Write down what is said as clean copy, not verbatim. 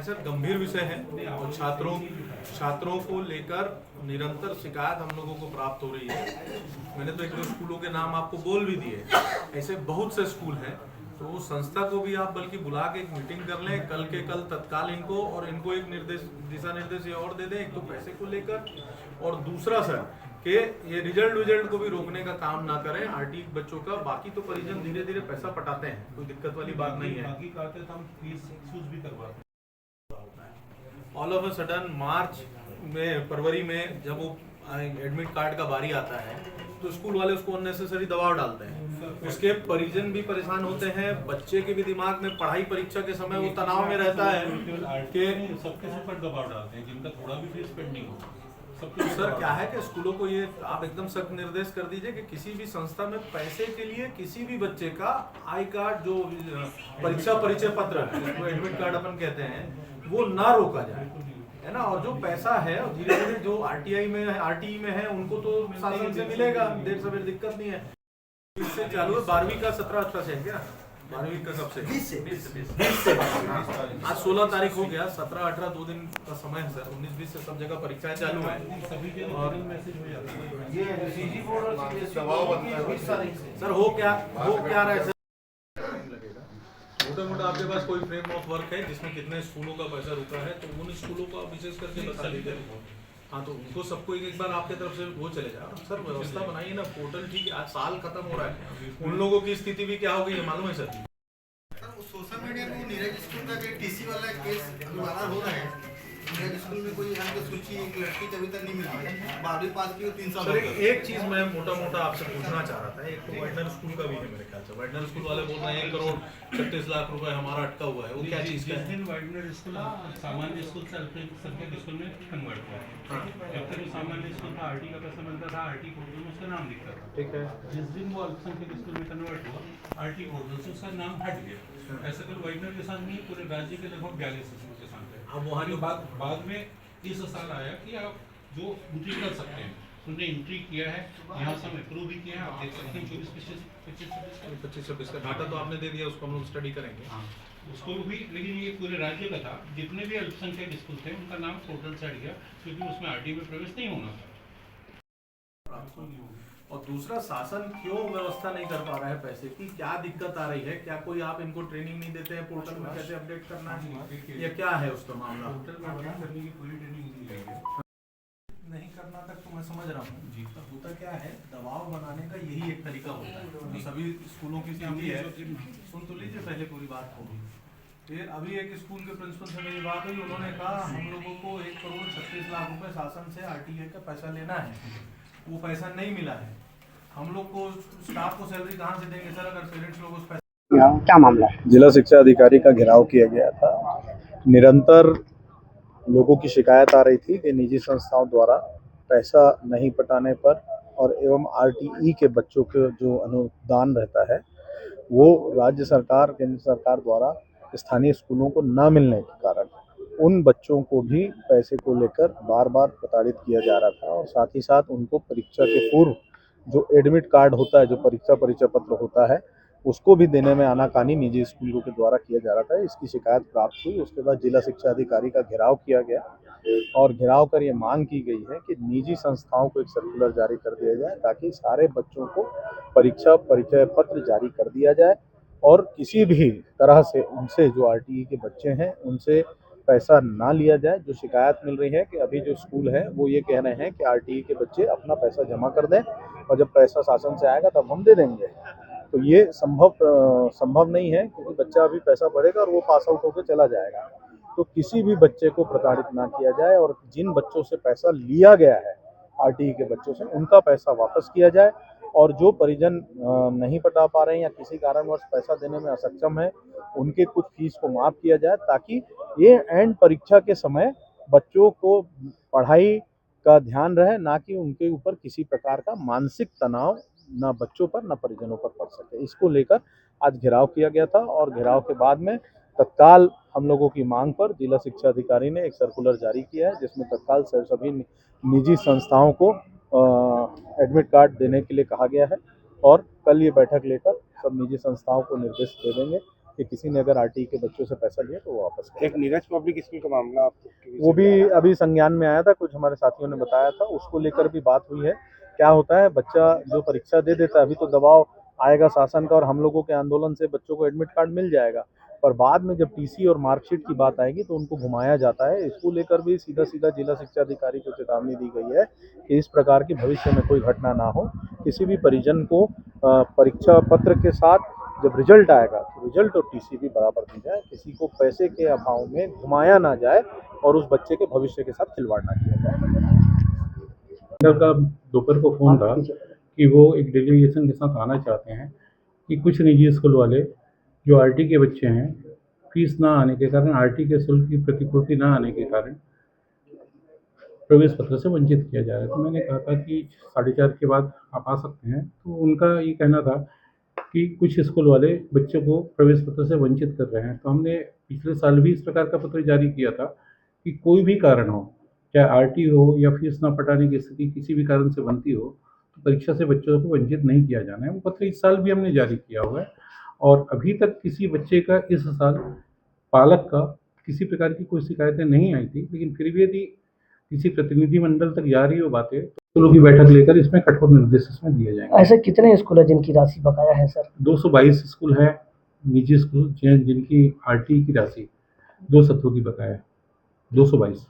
Sir गंभीर विषय है और छात्रों को लेकर निरंतर शिकायत हम लोगों को प्राप्त हो रही है। मैंने तो एक दो स्कूलों के नाम आपको बोल भी दिए, ऐसे बहुत से स्कूल हैं। तो उस संस्था को भी आप बल्कि बुला के एक मीटिंग कर लें कल के कल तत्काल इनको, और इनको एक दिशा निर्देश ये और दे दें, एक तो पैसे को लेकर, और दूसरा सर कि ये रिजल्ट को भी रोकने का काम ना करें आरटी बच्चों का। बाकी तो परिजन धीरे धीरे पैसा पटाते हैं, कोई दिक्कत वाली बात नहीं है। बाकी करते तो हम फीस भी करवाते हैं। ऑल ऑफ अ सडन मार्च में, फरवरी में जब वो एडमिट कार्ड का बारी आता है तो स्कूल वाले उसको अननेसेसरी दबाव डालते हैं। उसके परिजन भी परेशान होते हैं, बच्चे के भी दिमाग में पढ़ाई परीक्षा के समय वो तनाव में रहता है कि सबके ऊपर दबाव डालते हैं जिनका थोड़ा भी फीस पेंडिंग हो। तो सर क्या है कि स्कूलों को ये आप एकदम सख्त निर्देश कर दीजिए कि किसी भी संस्था में पैसे के लिए किसी भी बच्चे का आई कार्ड, जो परीक्षा परिचय पत्र जिसको एडमिट कार्ड अपन कहते हैं, वो ना रोका जाए, है ना। और जो पैसा है धीरे धीरे जो आरटीई में है उनको तो शासन से मिलेगा, देर सवेर दिक्कत नहीं है। इससे चालू है 12वीं का 17-18 से है क्या? 12वीं का कब से? 20 से। आज 16 तारीख हो गया, 17-18 2 दिन का समय है सर। 19-20 से सब जगह परीक्षाएं चालू है और मैसेज हो जाता है। ये सीजी बोर्ड और दबाव बनता है 20 तारीख से। सर हो क्या रहा है सर? मोटा आपके पास कोई फ्रेम ऑफ वर्क है जिसमें कितने स्कूलों का पैसा रुका है, तो उन स्कूलों को आप विशेष करके बता दीजिए। हाँ, तो उनको सबको एक बार आपके तरफ से वो चले जाए सर, व्यवस्था बनाइए ना। पोर्टल ठीक है, आज साल खत्म हो रहा है, उन लोगों की स्थिति भी क्या होगी ये मालूम है सर? सोशल मीडिया में नीरज स्कूल का टीसी वाला केस वायरल हो रहा है। नीरज स्कूल में कोई यहाँ सूची एक लड़की कभी तक नहीं मिली है, 12वीं पास की 3 साल। सर एक चीज मैं मोटा आपसे पूछना चाह रहा था। एक तो वाइडनर स्कूल का भी है मेरे ख्याल से। वाइडनर स्कूल वाले बोल रहे हैं 1,36,00,000 रुपए हमारा अटका हुआ है, वो क्या चीज का है? वाइडनर स्कूल सामान्य स्कूल से अल्पसंख्यक स्कूल में कन्वर्ट हुआ है। जब तक वो सामान्य स्कूल था, आरटी का पैसा मिलता था, आरटी पोर्टल में उसका नाम दिखता था। ठीक है। जिस दिन वो अल्पसंख्यक स्कूल में कन्वर्ट हुआ, आरटी पोर्टल से उसका नाम हट गया। ऐसा कल वाइडनर के साथ नहीं, पूरे राज्य के लगभग 42 स्कूल के साथ है। अब वहाँ जो बाद में इस साल आया कि आप जो एंट्री कर सकते हैं, उन्होंने एंट्री किया है, यहाँ से हम अप्रूव भी किया है। आप देख सकते हैं 25-26 का डाटा तो आपने दे दिया, उसको हम लोग स्टडी करेंगे। हाँ, उसको भी, लेकिन ये पूरे राज्य का था। जितने भी अल्पसंख्यक स्कूल थे उनका नाम पोर्टल से हट गया, क्योंकि उसमें आरटी में प्रवेश नहीं होना था। और दूसरा, शासन क्यों व्यवस्था नहीं कर पा रहा है पैसे की? क्या दिक्कत आ रही है? क्या कोई आप इनको ट्रेनिंग नहीं देते हैं पोर्टल में कैसे अपडेट करना है, या क्या है उसका मामला? पोर्टल में अपडेट करने की पूरी ट्रेनिंग नहीं करना तक तो मैं समझ रहा हूँ जी। होता क्या है, दबाव बनाने का यही एक तरीका होता है। तो सभी स्कूलों की स्थिति है, सुन तो लीजिए पहले पूरी बात होगी। फिर अभी एक स्कूल के प्रिंसिपल से मेरी बात हुई, उन्होंने कहा हम लोगों को 1,36,00,000 रुपए शासन से आरटीए का पैसा लेना है, वो पैसा नहीं मिला है। हम लोग को स्टाफ को सैलरी कहाँ से देंगे सर, अगर पेरेंट्स लोग उस पैसे? क्या मामला है? जिला शिक्षा अधिकारी का घेराव किया गया था। निरंतर लोगों की शिकायत आ रही थी कि निजी संस्थाओं द्वारा पैसा नहीं पटाने पर और एवं आरटीई के बच्चों के जो अनुदान रहता है वो राज्य सरकार, केंद्र सरकार द्वारा स्थानीय स्कूलों को न मिलने के कारण उन बच्चों को भी पैसे को लेकर बार बार प्रताड़ित किया जा रहा था। और साथ ही साथ उनको परीक्षा के पूर्व जो एडमिट कार्ड होता है, जो परीक्षा परिचय पत्र होता है, उसको भी देने में आनाकानी निजी स्कूलों के द्वारा किया जा रहा था। इसकी शिकायत प्राप्त हुई। उसके बाद जिला शिक्षा अधिकारी का घेराव किया गया और घेराव कर ये मांग की गई है कि निजी संस्थाओं को एक सर्कुलर जारी कर दिया जाए ताकि सारे बच्चों को परीक्षा परिचय पत्र जारी कर दिया जाए और किसी भी तरह से उनसे, जो आरटीई के बच्चे हैं, उनसे पैसा ना लिया जाए। जो शिकायत मिल रही है कि अभी जो स्कूल है वो ये कह रहे हैं कि आरटीई के बच्चे अपना पैसा जमा कर दें और जब पैसा शासन से आएगा तब हम दे देंगे। तो ये संभव नहीं है, क्योंकि बच्चा अभी पैसा भरेगा और वो पास आउट होकर चला जाएगा। तो किसी भी बच्चे को प्रताड़ित ना किया जाए और जिन बच्चों से पैसा लिया गया है आरटीई के बच्चों से, उनका पैसा वापस किया जाए। और जो परिजन नहीं पटा पा रहे हैं या किसी कारणवश पैसा देने में असक्षम है, उनके कुछ फीस को माफ़ किया जाए ताकि ये एंड परीक्षा के समय बच्चों को पढ़ाई का ध्यान रहे, ना कि उनके ऊपर किसी प्रकार का मानसिक तनाव ना बच्चों पर ना परिजनों पर पड़ सके। इसको लेकर आज घेराव किया गया था और घेराव के बाद में तत्काल हम लोगों की मांग पर जिला शिक्षा अधिकारी ने एक सर्कुलर जारी किया है, जिसमें तत्काल सभी निजी संस्थाओं को एडमिट कार्ड देने के लिए कहा गया है। और कल ये बैठक लेकर सब निजी संस्थाओं को निर्देश दे देंगे कि किसी ने अगर आरटीई के बच्चों से पैसा लिया तो वो वापस करें। एक नीरज पब्लिक स्कूल का मामला आपको वो भी अभी संज्ञान में आया था, कुछ हमारे साथियों ने बताया था, उसको लेकर भी बात हुई है। क्या होता है, बच्चा जो परीक्षा दे देता है, अभी तो दबाव आएगा शासन का और हम लोगों के आंदोलन से बच्चों को एडमिट कार्ड मिल जाएगा, पर बाद में जब टीसी और मार्कशीट की बात आएगी तो उनको घुमाया जाता है। इसको लेकर भी सीधा सीधा जिला शिक्षा अधिकारी को चेतावनी दी गई है कि इस प्रकार की भविष्य में कोई घटना ना हो। किसी भी परिजन को परीक्षा पत्र के साथ जब रिजल्ट आएगा तो रिजल्ट और टीसी भी बराबर दी जाए, किसी को पैसे के अभाव में घुमाया ना जाए और उस बच्चे के भविष्य के साथ खिलवाड़ ना किया जाए। का दोपहर को फोन था कि वो एक डेलीगेशन के साथ आना चाहते हैं कि कुछ निजी स्कूल वाले जो आरटी के बच्चे हैं, फीस ना आने के कारण, आरटी के शुल्क की प्रतिपूर्ति ना आने के कारण प्रवेश पत्र से वंचित किया जा रहा है। तो मैंने कहा था कि 4:30 के बाद आप आ सकते हैं। तो उनका ये कहना था कि कुछ स्कूल वाले बच्चों को प्रवेश पत्र से वंचित कर रहे हैं। तो हमने पिछले साल भी इस प्रकार का पत्र जारी किया था कि कोई भी कारण हो, चाहे आरटी हो या फीस ना पटाने की स्थिति किसी भी कारण से बनती हो, तो परीक्षा से बच्चों को वंचित नहीं किया जाना है। वो पत्र इस साल भी हमने जारी किया हुआ है और अभी तक किसी बच्चे का इस साल पालक का किसी प्रकार की कोई शिकायतें नहीं आई थी। लेकिन फिर भी यदि किसी प्रतिनिधिमंडल तक जा रही हो बातें तो स्कूलों की बैठक लेकर इसमें कठोर निर्देश इसमें दिए जाएंगे। ऐसे कितने स्कूल है जिनकी राशि बकाया है सर? 222 स्कूल है निजी स्कूल जिनकी आरटी की राशि 2 सत्रों की बकाया है, 222।